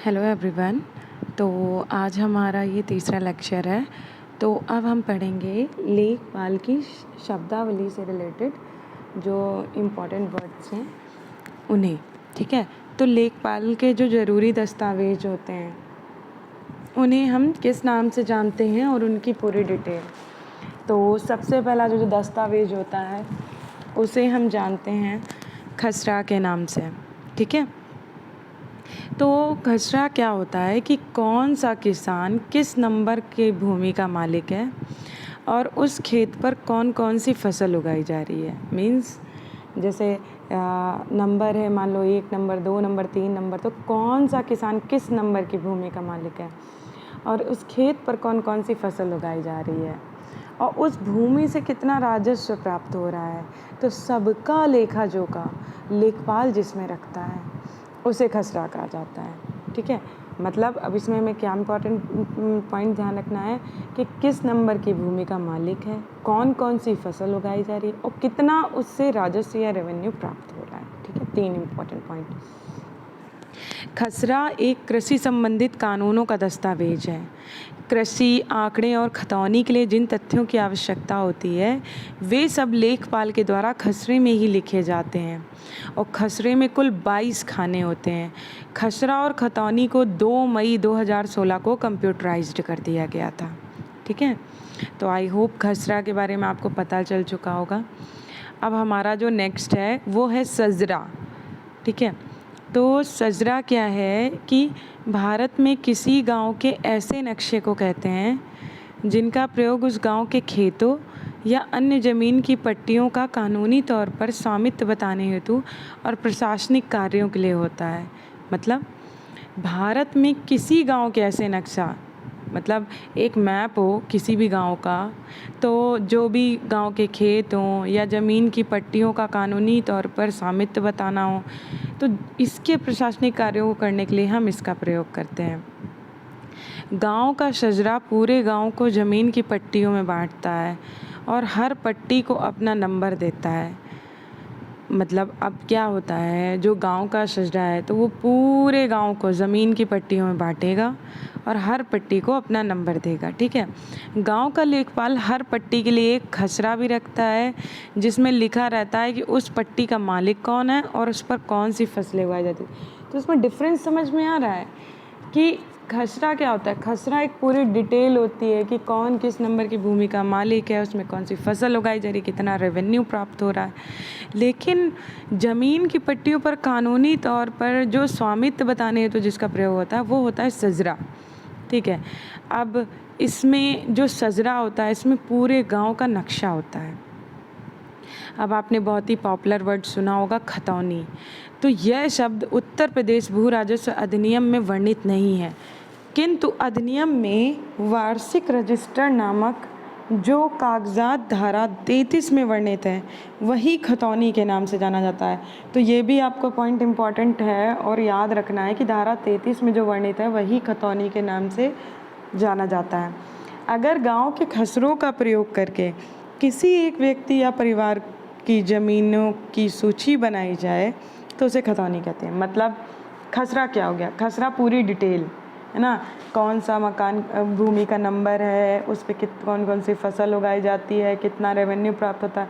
Hello everyone. तो आज हमारा ये तीसरा लेक्चर है। तो अब हम पढ़ेंगे लेखपाल की शब्दावली से रिलेटेड जो इम्पोर्टेंट वर्ड्स हैं उन्हें। ठीक है, तो लेखपाल के जो ज़रूरी दस्तावेज होते हैं उन्हें हम किस नाम से जानते हैं और उनकी पूरी डिटेल। तो सबसे पहला जो दस्तावेज होता है उसे हम जानते हैं खसरा के नाम से। ठीक है, तो खसरा क्या होता है कि कौन सा किसान किस नंबर के भूमि का मालिक है और उस खेत पर कौन कौन सी फसल उगाई जा रही है। मीन्स जैसे नंबर है, मान लो 1 नंबर, 2 नंबर, 3 नंबर, तो कौन सा किसान किस नंबर की भूमि का मालिक है और उस खेत पर कौन कौन सी फसल उगाई जा रही है और उस भूमि से कितना राजस्व प्राप्त हो रहा है। तो सबका लेखा जोखा लेखपाल जिसमें रखता है उसे खसरा कहा जाता है। ठीक है, मतलब अब इसमें हमें क्या इम्पोर्टेंट पॉइंट ध्यान रखना है कि किस नंबर की भूमि का मालिक है, कौन कौन सी फसल उगाई जा रही है और कितना उससे राजस्व या रेवेन्यू प्राप्त हो रहा है। ठीक है, 3 इम्पोर्टेंट पॉइंट। खसरा एक कृषि संबंधित कानूनों का दस्तावेज है। कृषि आंकड़े और खतौनी के लिए जिन तथ्यों की आवश्यकता होती है वे सब लेखपाल के द्वारा खसरे में ही लिखे जाते हैं और खसरे में कुल 22 खाने होते हैं। खसरा और खतौनी को 2 मई 2016 को कंप्यूटराइज्ड कर दिया गया था। ठीक है, तो आई होप खसरा के बारे में आपको पता चल चुका होगा। अब हमारा जो नेक्स्ट है वो है सजरा। ठीक है, तो सजरा क्या है कि भारत में किसी गांव के ऐसे नक्शे को कहते हैं जिनका प्रयोग उस गांव के खेतों या अन्य ज़मीन की पट्टियों का कानूनी तौर पर स्वामित्व बताने हेतु और प्रशासनिक कार्यों के लिए होता है। मतलब भारत में किसी गांव के ऐसे नक्शा, मतलब एक मैप हो किसी भी गांव का, तो जो भी गांव के खेत हों या ज़मीन की पट्टियों का कानूनी तौर पर स्वामित्व बताना हो, तो इसके प्रशासनिक कार्यों को करने के लिए हम इसका प्रयोग करते हैं। गांव का शजरा पूरे गांव को ज़मीन की पट्टियों में बांटता है और हर पट्टी को अपना नंबर देता है। मतलब अब क्या होता है, जो गांव का शजरा है तो वो पूरे गांव को ज़मीन की पट्टियों में बांटेगा और हर पट्टी को अपना नंबर देगा। ठीक है, गांव का लेखपाल हर पट्टी के लिए एक खसरा भी रखता है जिसमें लिखा रहता है कि उस पट्टी का मालिक कौन है और उस पर कौन सी फसलें उगाई जाती है। तो उसमें डिफरेंस समझ में आ रहा है कि खसरा क्या होता है। खसरा एक पूरी डिटेल होती है कि कौन किस नंबर की भूमि का मालिक है, उसमें कौन सी फसल उगाई जा रही है, कितना रेवेन्यू प्राप्त हो रहा है। लेकिन ज़मीन की पट्टियों पर कानूनी तौर पर जो स्वामित्व बताने हेतु जिसका प्रयोग होता है वो होता है सजरा। ठीक है, अब इसमें जो सजरा होता है इसमें पूरे गांव का नक्शा होता है। अब आपने बहुत ही पॉपुलर वर्ड सुना होगा खतौनी। तो यह शब्द उत्तर प्रदेश भू राजस्व अधिनियम में वर्णित नहीं है, किंतु अधिनियम में वार्षिक रजिस्टर नामक जो कागजात धारा 33 में वर्णित है वही खतौनी के नाम से जाना जाता है। तो ये भी आपको पॉइंट इम्पॉर्टेंट है और याद रखना है कि धारा 33 में जो वर्णित है वही खतौनी के नाम से जाना जाता है। अगर गांव के खसरों का प्रयोग करके किसी एक व्यक्ति या परिवार की ज़मीनों की सूची बनाई जाए तो उसे खतौनी कहते हैं। मतलब खसरा क्या हो गया, खसरा पूरी डिटेल है ना, कौन सा मकान भूमि का नंबर है, उस पर कौन कौन सी फसल उगाई जाती है, कितना रेवेन्यू प्राप्त होता है।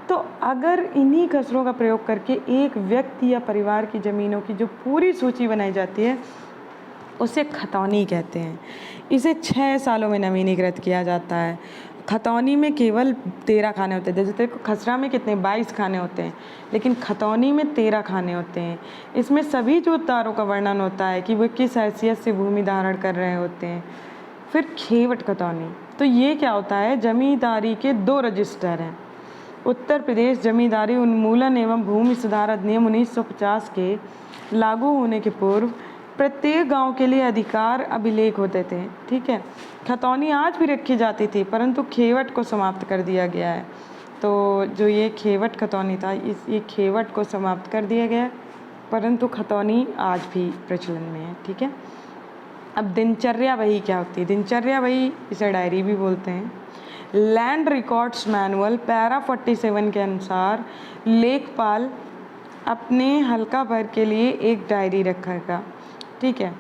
तो अगर इन्हीं खसरों का प्रयोग करके एक व्यक्ति या परिवार की ज़मीनों की जो पूरी सूची बनाई जाती है उसे खतौनी कहते हैं। इसे 6 सालों में नवीनीकृत किया जाता है। खतौनी में केवल 13 खाने होते हैं। जैसे देखो खसरा में कितने 22 खाने होते हैं, लेकिन खतौनी में 13 खाने होते हैं। इसमें सभी जोतदारों का वर्णन होता है कि वो किस हैसियत से भूमि धारण कर रहे होते हैं। फिर खेवट खतौनी, तो ये क्या होता है, जमींदारी के 2 रजिस्टर हैं। उत्तर प्रदेश जमींदारी उन्मूलन एवं भूमि सुधार अधिनियम 1950 के लागू होने के पूर्व प्रत्येक गांव के लिए अधिकार अभिलेख होते थे। ठीक है, खतौनी आज भी रखी जाती थी परंतु खेवट को समाप्त कर दिया गया है। तो जो ये खेवट खतौनी था ये खेवट को समाप्त कर दिया गया है, परंतु खतौनी आज भी प्रचलन में है। ठीक है, अब दिनचर्या बही क्या होती है। दिनचर्या बही, इसे डायरी भी बोलते हैं। लैंड रिकॉर्ड्स मैनुअल पैरा 47 के अनुसार लेखपाल अपने हल्का भर के लिए एक डायरी रखेगा। ठीक है,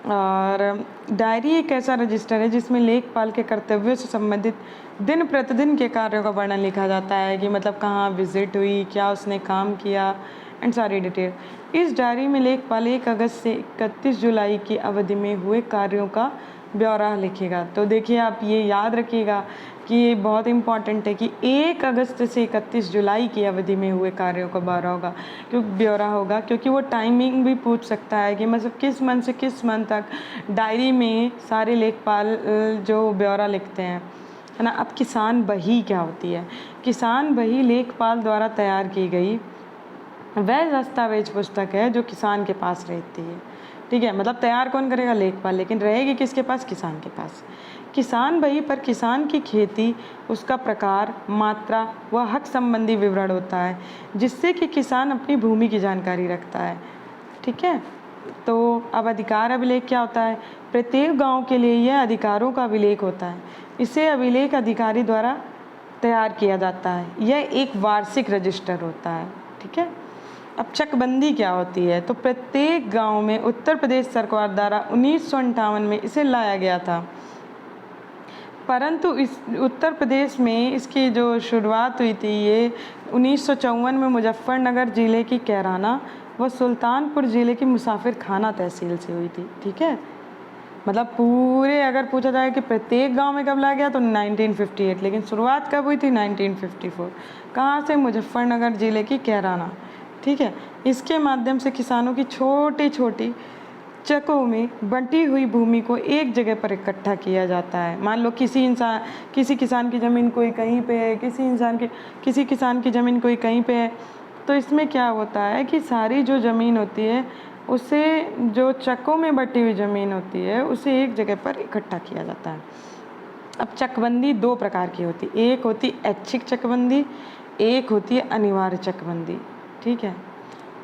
और डायरी एक ऐसा रजिस्टर है जिसमें लेखपाल के कर्तव्यों से संबंधित दिन प्रतिदिन के कार्यों का वर्णन लिखा जाता है कि मतलब कहाँ विजिट हुई, क्या उसने काम किया एंड सारी डिटेल। इस डायरी में लेखपाल 1 अगस्त से 31 जुलाई की अवधि में हुए कार्यों का ब्यौरा लिखेगा। तो देखिए आप ये याद रखिएगा कि ये बहुत इम्पॉर्टेंट है कि 1 अगस्त से 31 जुलाई की अवधि में हुए कार्यों का ब्यौरा होगा क्योंकि वो टाइमिंग भी पूछ सकता है कि मतलब किस मंथ से किस मंथ तक डायरी में सारे लेखपाल जो ब्यौरा लिखते हैं, है ना। अब किसान बही क्या होती है? किसान बही लेखपाल द्वारा तैयार की गई वह दस्तावेज पुस्तक है जो किसान के पास रहती है, ठीक है। मतलब तैयार कौन करेगा? लेखपाल, लेकिन रहेगी किसके पास? किसान के पास। किसान बही पर किसान की खेती, उसका प्रकार, मात्रा व हक संबंधी विवरण होता है जिससे कि किसान अपनी भूमि की जानकारी रखता है, ठीक है। तो अब अधिकार अभिलेख क्या होता है? प्रत्येक गांव के लिए यह अधिकारों का अभिलेख होता है। इसे अभिलेख अधिकारी द्वारा तैयार किया जाता है। यह एक वार्षिक रजिस्टर होता है, ठीक है। अब चकबंदी क्या होती है? तो प्रत्येक गांव में उत्तर प्रदेश सरकार द्वारा 1958 में इसे लाया गया था, परंतु इस उत्तर प्रदेश में इसकी जो शुरुआत हुई थी ये 1954 में मुजफ्फरनगर ज़िले की कैराना व सुल्तानपुर ज़िले की मुसाफिर खाना तहसील से हुई थी, ठीक है। मतलब पूरे अगर पूछा जाए कि प्रत्येक गांव में कब लाया गया तो 1958, लेकिन शुरुआत कब हुई थी? 1954। कहाँ से? मुजफ्फरनगर ज़िले की कैराना, ठीक है। इसके माध्यम से किसानों की छोटी छोटी चकों में बंटी हुई भूमि को एक जगह पर इकट्ठा किया जाता है। मान लो किसी किसान की ज़मीन कोई कहीं पे है, किसी किसान की ज़मीन कोई कहीं पे है, तो इसमें क्या होता है कि सारी जो ज़मीन होती है उसे, जो चकों में बटी हुई ज़मीन होती है उसे एक जगह पर इकट्ठा किया जाता है। अब चकबंदी 2 प्रकार की होती है, एक होती ऐच्छिक चकबंदी, एक होती है अनिवार्य चकबंदी, ठीक है।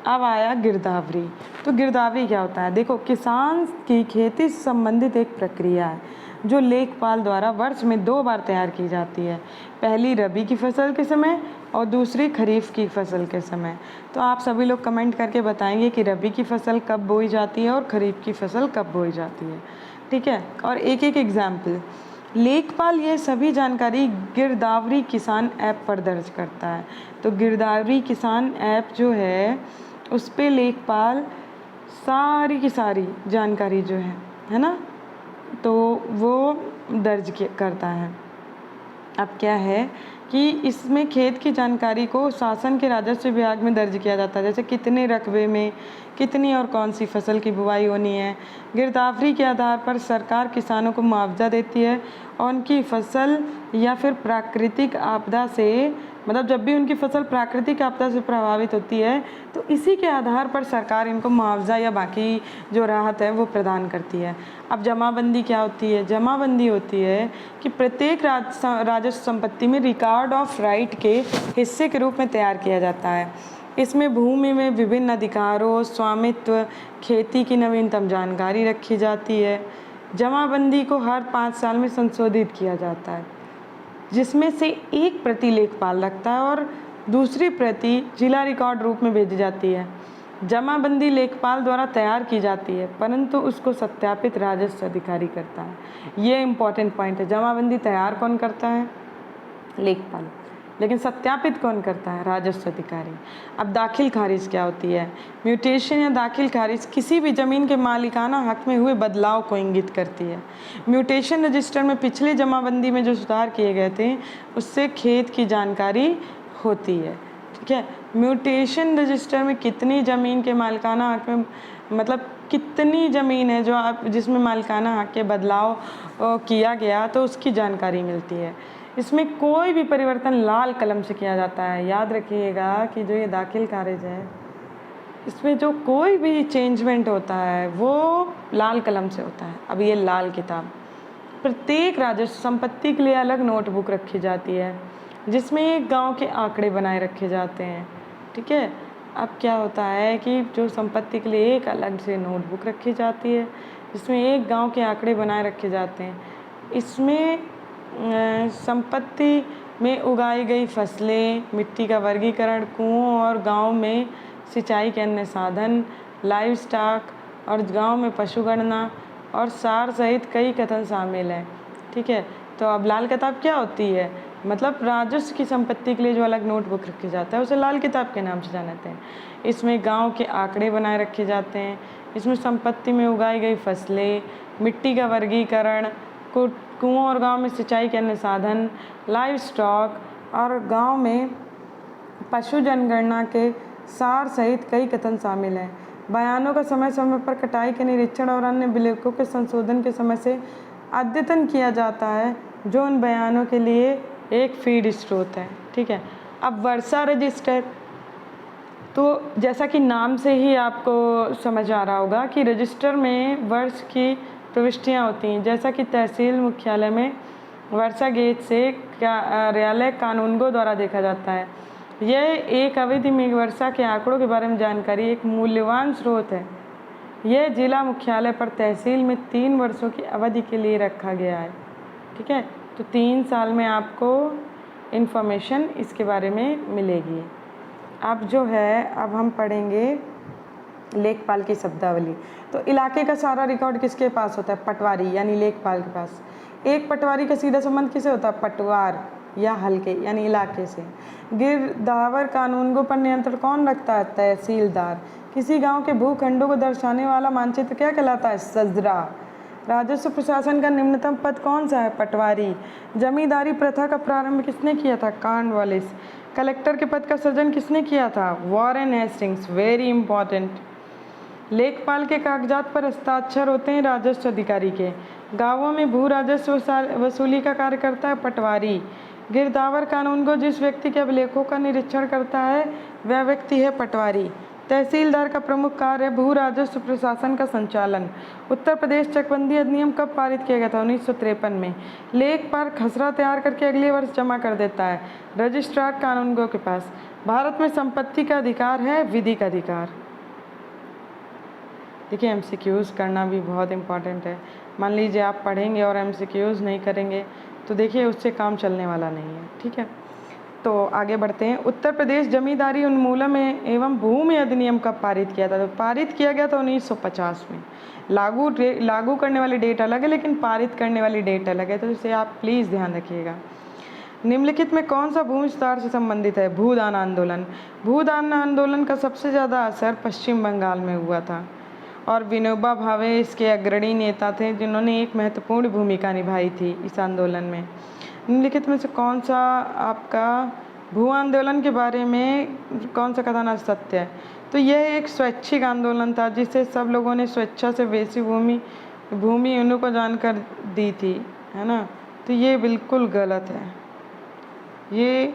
अब आया गिरदावरी। तो गिरदावरी क्या होता है? देखो, किसान की खेती से संबंधित एक प्रक्रिया है जो लेखपाल द्वारा वर्ष में 2 बार तैयार की जाती है, पहली रबी की फसल के समय और दूसरी खरीफ की फसल के समय। तो आप सभी लोग कमेंट करके बताएंगे कि रबी की फसल कब बोई जाती है और खरीफ की फसल कब बोई जाती है, ठीक है। और एक एक एग्जाम्पल, लेखपाल ये सभी जानकारी गिरदावरी किसान ऐप पर दर्ज करता है। तो गिरदावरी किसान ऐप जो है उस पर लेखपाल सारी की सारी जानकारी जो है ना, तो वो दर्ज करता है। अब क्या है कि इसमें खेत की जानकारी को शासन के राजस्व विभाग में दर्ज किया जाता है, जैसे कितने रकबे में कितनी और कौन सी फसल की बुवाई होनी है। गिरदावरी के आधार पर सरकार किसानों को मुआवजा देती है और उनकी फसल या फिर प्राकृतिक आपदा से, मतलब जब भी उनकी फसल प्राकृतिक आपदा से प्रभावित होती है तो इसी के आधार पर सरकार इनको मुआवजा या बाकी जो राहत है वो प्रदान करती है। अब जमाबंदी क्या होती है? जमाबंदी होती है कि प्रत्येक राजस्व संपत्ति में रिकॉर्ड ऑफ राइट के हिस्से के रूप में तैयार किया जाता है। इसमें भूमि में विभिन्न अधिकारों, स्वामित्व, खेती की नवीनतम जानकारी रखी जाती है। जमाबंदी को हर 5 साल में संशोधित किया जाता है, जिसमें से एक प्रति लेखपाल रखता है और दूसरी प्रति जिला रिकॉर्ड रूप में भेजी जाती है। जमाबंदी लेखपाल द्वारा तैयार की जाती है परंतु उसको सत्यापित राजस्व अधिकारी करता है। ये इम्पॉर्टेंट पॉइंट है। जमाबंदी तैयार कौन करता है? लेखपाल, लेकिन सत्यापित कौन करता है? राजस्व अधिकारी। अब दाखिल खारिज क्या होती है? म्यूटेशन या दाखिल खारिज किसी भी ज़मीन के मालिकाना हक में हुए बदलाव को इंगित करती है। म्यूटेशन रजिस्टर में पिछले जमाबंदी में जो सुधार किए गए थे उससे खेत की जानकारी होती है, ठीक है। म्यूटेशन रजिस्टर में कितनी ज़मीन के मालिकाना हक में, मतलब कितनी ज़मीन है जो आप जिसमें मालिकाना हक के बदलाव किया गया तो उसकी जानकारी मिलती है। इसमें कोई भी परिवर्तन लाल कलम से किया जाता है। याद रखिएगा कि जो ये दाखिल खारिज है इसमें जो कोई भी चेंजमेंट होता है वो लाल कलम से होता है। अब ये लाल किताब, प्रत्येक राजस्व संपत्ति के लिए अलग नोटबुक रखी जाती है जिसमें एक गांव के आंकड़े बनाए रखे जाते हैं, ठीक है। अब क्या होता है कि जो संपत्ति के लिए एक अलग से नोटबुक रखी जाती है जिसमें एक गांव के आंकड़े बनाए रखे जाते हैं। इसमें संपत्ति में उगाई गई फसलें, मिट्टी का वर्गीकरण, कुओं और गांव में सिंचाई के अन्य साधन, लाइव स्टॉक और गांव में पशु गणना, और सार सहित कई कथन शामिल हैं। ठीक है, तो अब लाल किताब क्या होती है? मतलब राजस्व की संपत्ति के लिए जो अलग नोटबुक रखे जाता है उसे लाल किताब के नाम से जानते हैं। इसमें गांव के आंकड़े बनाए रखे जाते हैं। इसमें संपत्ति में उगाई गई फसलें, मिट्टी का वर्गीकरण, कुओं और गांव में सिंचाई के अन्य साधन, लाइव स्टॉक और गांव में पशु जनगणना के सार सहित कई कथन शामिल हैं। बयानों का समय समय पर कटाई के निरीक्षण और अन्य विलेखों के संशोधन के समय से अद्यतन किया जाता है, जो उन बयानों के लिए एक फीड स्रोत है। ठीक है, अब वर्षा रजिस्टर, तो जैसा कि नाम से ही आपको समझ आ रहा होगा कि रजिस्टर में वर्ष की प्रविष्टियाँ होती हैं। जैसा कि तहसील मुख्यालय में वर्षा गेज से कार्यालय कानूनगो द्वारा देखा जाता है। यह एक अवधि में वर्षा के आंकड़ों के बारे में जानकारी एक मूल्यवान स्रोत है। यह जिला मुख्यालय पर तहसील में 3 वर्षों की अवधि के लिए रखा गया है। ठीक है, तो 3 साल में आपको इन्फॉर्मेशन इसके बारे में मिलेगी। अब जो है, अब हम पढ़ेंगे लेखपाल की शब्दावली। तो इलाके का सारा रिकॉर्ड किसके पास होता है? पटवारी यानी लेखपाल के पास। एक पटवारी का सीधा संबंध किसे होता है? पटवार या हल्के यानी इलाके से। गिरदावर कानूनगो पर नियंत्रण कौन रखता है? तहसीलदार। किसी गांव के भूखंडों को दर्शाने वाला मानचित्र क्या कहलाता है? सजरा। राजस्व प्रशासन का निम्नतम पद कौन सा है? पटवारी। जमींदारी प्रथा का प्रारंभ किसने किया था? कॉर्नवालिस। कलेक्टर के पद का सृजन किसने किया था? Warren Hastings. Very important. लेखपाल के कागजात पर हस्ताक्षर होते हैं राजस्व अधिकारी के। गांवों में भू राजस्व वसूली का कार्य करता है पटवारी। गिरदावर कानून को जिस व्यक्ति के अभिलेखों का निरीक्षण करता है वह व्यक्ति है पटवारी। तहसीलदार का प्रमुख कार्य भू राजस्व प्रशासन का संचालन। उत्तर प्रदेश चकबंदी अधिनियम कब पारित किया गया था? 1953 में। लेखपाल खसरा तैयार करके अगले वर्ष जमा कर देता है रजिस्ट्रार कानूनगो के पास। भारत में संपत्ति का अधिकार है विधि का अधिकार। देखिए, एमसीक्यूज़ करना भी बहुत इम्पॉर्टेंट है। मान लीजिए आप पढ़ेंगे और एमसीक्यूज़ नहीं करेंगे तो देखिए उससे काम चलने वाला नहीं है। ठीक है, तो आगे बढ़ते हैं। उत्तर प्रदेश जमींदारी उन्मूलन एवं भूमि अधिनियम कब पारित किया था? तो पारित किया गया था 1950 में। लागू करने वाली डेट अलग है लेकिन पारित करने वाली डेट अलग है, तो इसे आप प्लीज़ ध्यान रखिएगा। निम्नलिखित में कौन सा भूमि सुधार से संबंधित है? भूदान आंदोलन। भूदान आंदोलन का सबसे ज़्यादा असर पश्चिम बंगाल में हुआ था और विनोबा भावे इसके अग्रणी नेता थे जिन्होंने एक महत्वपूर्ण भूमिका निभाई थी इस आंदोलन में। निम्नलिखित में से कौन सा आपका भू आंदोलन के बारे में कौन सा कथन सत्य है? तो यह एक स्वैच्छिक आंदोलन था जिसे सब लोगों ने स्वेच्छा से वैसी भूमि उनको जानकर दी थी, है ना। तो ये बिल्कुल गलत है। ये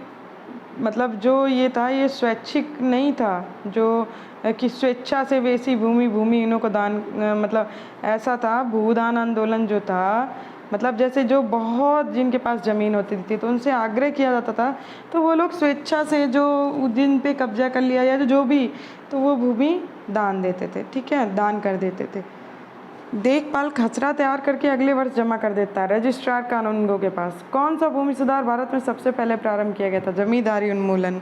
मतलब जो ये था ये स्वैच्छिक नहीं था, जो कि स्वेच्छा से वैसी भूमि इन्हों को दान, मतलब ऐसा था। भूदान आंदोलन जो था मतलब जैसे जो बहुत जिनके पास ज़मीन होती थी तो उनसे आग्रह किया जाता था तो वो लोग स्वेच्छा से जो जिन पे कब्जा कर लिया या जो भी तो वो भूमि दान देते थे। ठीक है, दान कर देते थे। देखभाल खसरा तैयार करके अगले वर्ष जमा कर देता है रजिस्ट्रार कानूनगो के पास। कौन सा भूमि सुधार भारत में सबसे पहले प्रारंभ किया गया था? जमींदारी उन्मूलन।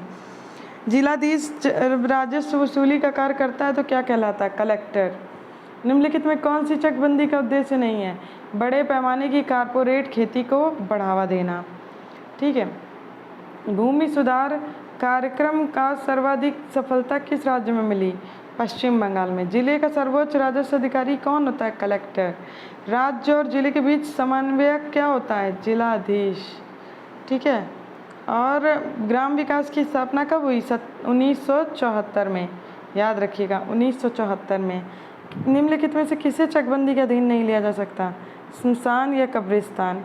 जिलाधीश राजस्व वसूली का कार्य करता है तो क्या कहलाता है? कलेक्टर। निम्नलिखित में कौन सी चकबंदी का उद्देश्य नहीं है? बड़े पैमाने की कारपोरेट खेती को बढ़ावा देना। ठीक है, भूमि सुधार कार्यक्रम का सर्वाधिक सफलता किस राज्य में मिली? पश्चिम बंगाल में। जिले का सर्वोच्च राजस्व अधिकारी कौन होता है? कलेक्टर। राज्य और जिले के बीच समन्वयक क्या होता है? जिलाधीश। ठीक है, और ग्राम विकास की स्थापना कब हुई? 1974 में। याद रखिएगा 1974 में। निम्नलिखित में से किसे चकबंदी के अधीन नहीं लिया जा सकता? स्मशान या कब्रिस्तान।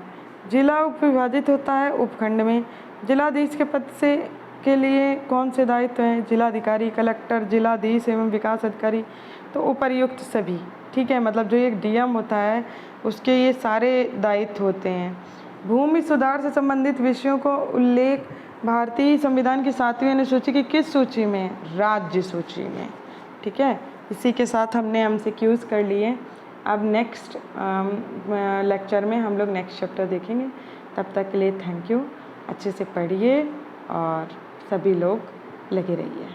जिला उप विभाजित होता है उपखंड में। जिलाधीश के पद से के लिए कौन से दायित्व हैं? जिलाधिकारी, कलेक्टर, जिलाधीश एवं विकास अधिकारी। तो उपर्युक्त सभी। ठीक है, मतलब जो एक डीएम होता है उसके ये सारे दायित्व होते हैं। भूमि सुधार से संबंधित विषयों को उल्लेख भारतीय संविधान की 7वीं अनुसूची की किस सूची में? राज्य सूची में। ठीक है, इसी के साथ हमने एमसीक्यूज़ कर लिए। अब नेक्स्ट लेक्चर में हम लोग नेक्स्ट चैप्टर देखेंगे। तब तक के लिए थैंक यू। अच्छे से पढ़िए और सभी लोग लगे रहिए।